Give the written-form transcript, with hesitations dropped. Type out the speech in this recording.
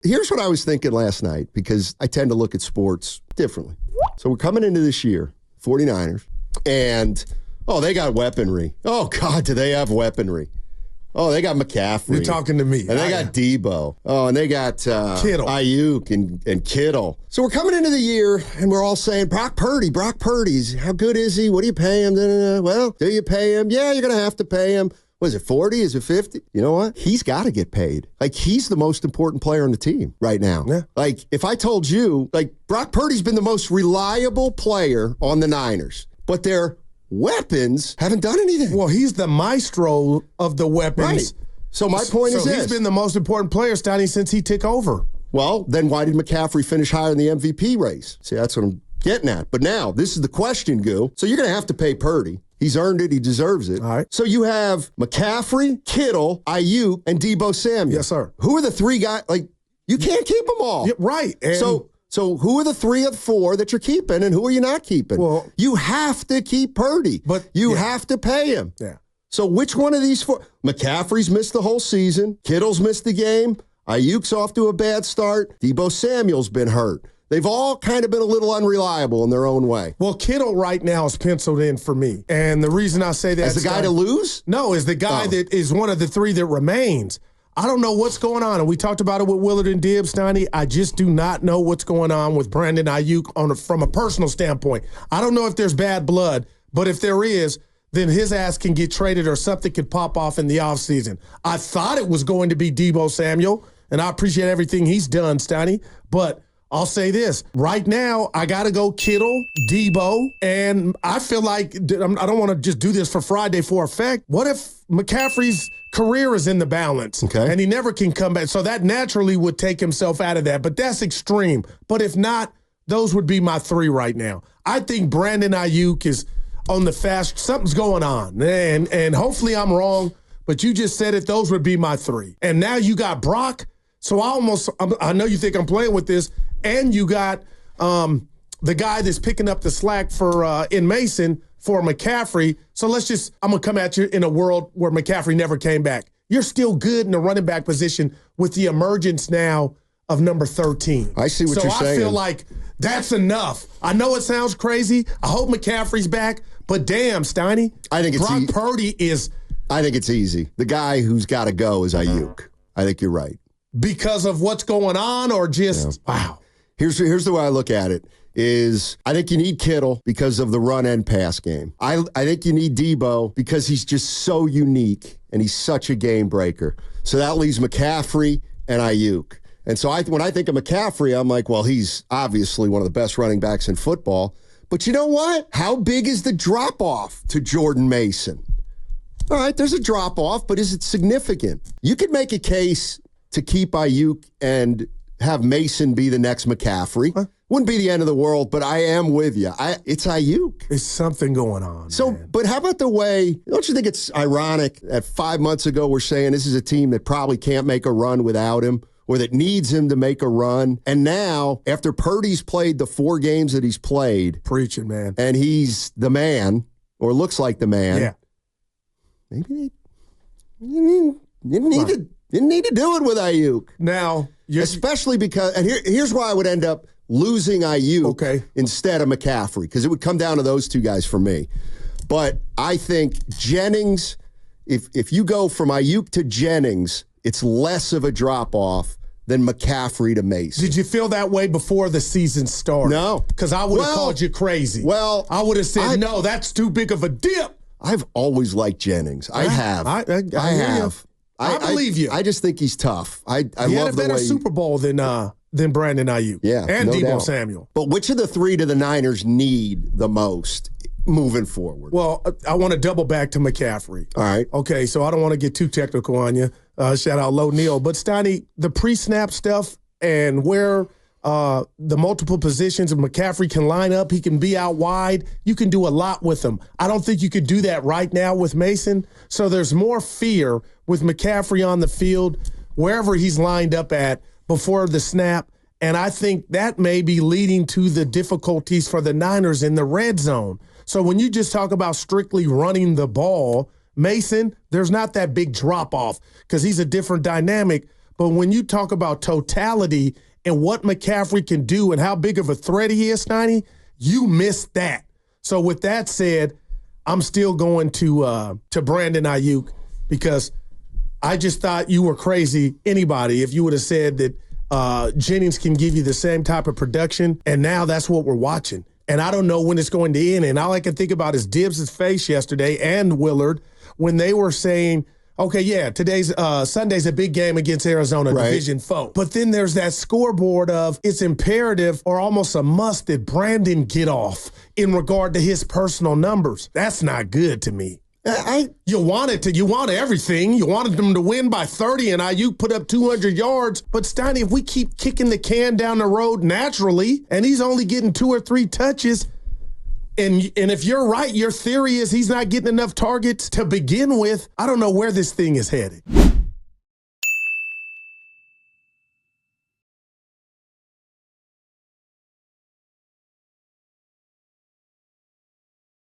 Here's what I was thinking last night, because I tend to look at sports differently. So we're coming into this year, 49ers, and, they got weaponry. Oh, God, do they have weaponry. Oh, they got McCaffrey. You're talking to me. And they got Debo. Oh, and they got Kittle. Aiyuk and Kittle. So we're coming into the year, and we're all saying, Brock Purdy's, how good is he? What do you pay him? Well, do you pay him? Yeah, you're going to have to pay him. Was it 40? Is it 50? You know what? He's got to get paid. Like, he's the most important player on the team right now. Yeah. Like, if I told you, Brock Purdy's been the most reliable player on the Niners, but their weapons haven't done anything. Well, he's the maestro of the weapons. Right. So my point is this. He's been the most important player, Stoney, since he took over. Well, then why did McCaffrey finish higher in the MVP race? See, that's what I'm getting at. But now, this is the question, Goo. So you're going to have to pay Purdy. He's earned it. He deserves it. All right. So you have McCaffrey, Kittle, Aiyuk, and Debo Samuel. Yes, sir. Who are the three guys? You can't keep them all. Yeah, right. And So who are the 3 of 4 that you're keeping, and who are you not keeping? Well, you have to keep Purdy, but you have to pay him. Yeah. So which one of these 4? McCaffrey's missed the whole season. Kittle's missed the game. Aiyuk's off to a bad start. Debo Samuel's been hurt. They've all kind of been a little unreliable in their own way. Well, Kittle right now is penciled in for me. And the reason I say that is the guy to lose? No, is the guy that is one of the 3 that remains. I don't know what's going on. And we talked about it with Willard and Dibbs, Stoney. I just do not know what's going on with Brandon Aiyuk from a personal standpoint. I don't know if there's bad blood, but if there is, then his ass can get traded or something could pop off in the offseason. I thought it was going to be Debo Samuel, and I appreciate everything he's done, Stoney, but I'll say this. Right now, I got to go Kittle, Debo, and I feel like I don't want to just do this for Friday for effect. What if McCaffrey's career is in the balance and he never can come back? So that naturally would take himself out of that, but that's extreme. But if not, those would be my 3 right now. I think Brandon Aiyuk is on the fast. Something's going on, and hopefully I'm wrong, but you just said it. Those would be my 3. And now you got Brock. So I know you think I'm playing with this, and you got the guy that's picking up the slack for in Mason for McCaffrey. So I'm going to come at you in a world where McCaffrey never came back. You're still good in the running back position with the emergence now of number 13. I see what you're saying. So I feel like that's enough. I know it sounds crazy. I hope McCaffrey's back, but damn, Stoney. I think Brock Purdy is. I think it's easy. The guy who's got to go is Aiyuk. I think you're right. Because of what's going on, or just, wow. Here's the way I look at it, is I think you need Kittle because of the run and pass game. I think you need Debo because he's just so unique and he's such a game breaker. So that leaves McCaffrey and Aiyuk. And so when I think of McCaffrey, I'm like, well, he's obviously one of the best running backs in football. But you know what? How big is the drop-off to Jordan Mason? All right, there's a drop-off, but is it significant? You could make a case to keep Aiyuk and have Mason be the next McCaffrey. Wouldn't be the end of the world, but I am with you. It's Aiyuk. There's something going on, So, man. But how about the way, don't you think it's ironic that 5 months ago we're saying this is a team that probably can't make a run without him, or that needs him to make a run, and now, after Purdy's played the 4 games that he's played. Preaching, man. And he's the man, or looks like the man. Yeah. Maybe they didn't need to do it with Aiyuk. Now, especially because, and here's why I would end up losing Aiyuk instead of McCaffrey, because it would come down to those 2 guys for me. But I think Jennings, if you go from Aiyuk to Jennings, it's less of a drop-off than McCaffrey to Mason. Did you feel that way before the season started? No. Because I would have called you crazy. Well, I would have said, no, that's too big of a dip. I've always liked Jennings. I have. I have. I believe you. I just think he's tough. I love the way he had a better Super Bowl than Brandon Aiyuk. Yeah, and no Debo doubt. Samuel. But which of the 3 do the Niners need the most moving forward? Well, I want to double back to McCaffrey. All right. Okay, so I don't want to get too technical on you. Shout out Low Neal. But, Stoney, the pre-snap stuff and where the multiple positions of McCaffrey can line up, he can be out wide. You can do a lot with him. I don't think you could do that right now with Mason. So there's more fear with McCaffrey on the field, wherever he's lined up at before the snap. And I think that may be leading to the difficulties for the Niners in the red zone. So when you just talk about strictly running the ball, Mason, there's not that big drop-off because he's a different dynamic. But when you talk about totality and what McCaffrey can do and how big of a threat he is, Steiny, you missed that. So with that said, I'm still going to Brandon Aiyuk because I just thought you were crazy, anybody, if you would have said that Jennings can give you the same type of production, and now that's what we're watching. And I don't know when it's going to end. And all I can think about is Dibbs' face yesterday and Willard when they were saying, okay, yeah, Sunday's a big game against Arizona, right, division foe. But then there's that scoreboard of it's imperative or almost a must that Brandon get off in regard to his personal numbers. That's not good to me. You want everything. You wanted them to win by 30 and Aiyuk put up 200 yards. But Steiny, if we keep kicking the can down the road naturally and he's only getting 2 or 3 touches, and if you're right, your theory is he's not getting enough targets to begin with, I don't know where this thing is headed.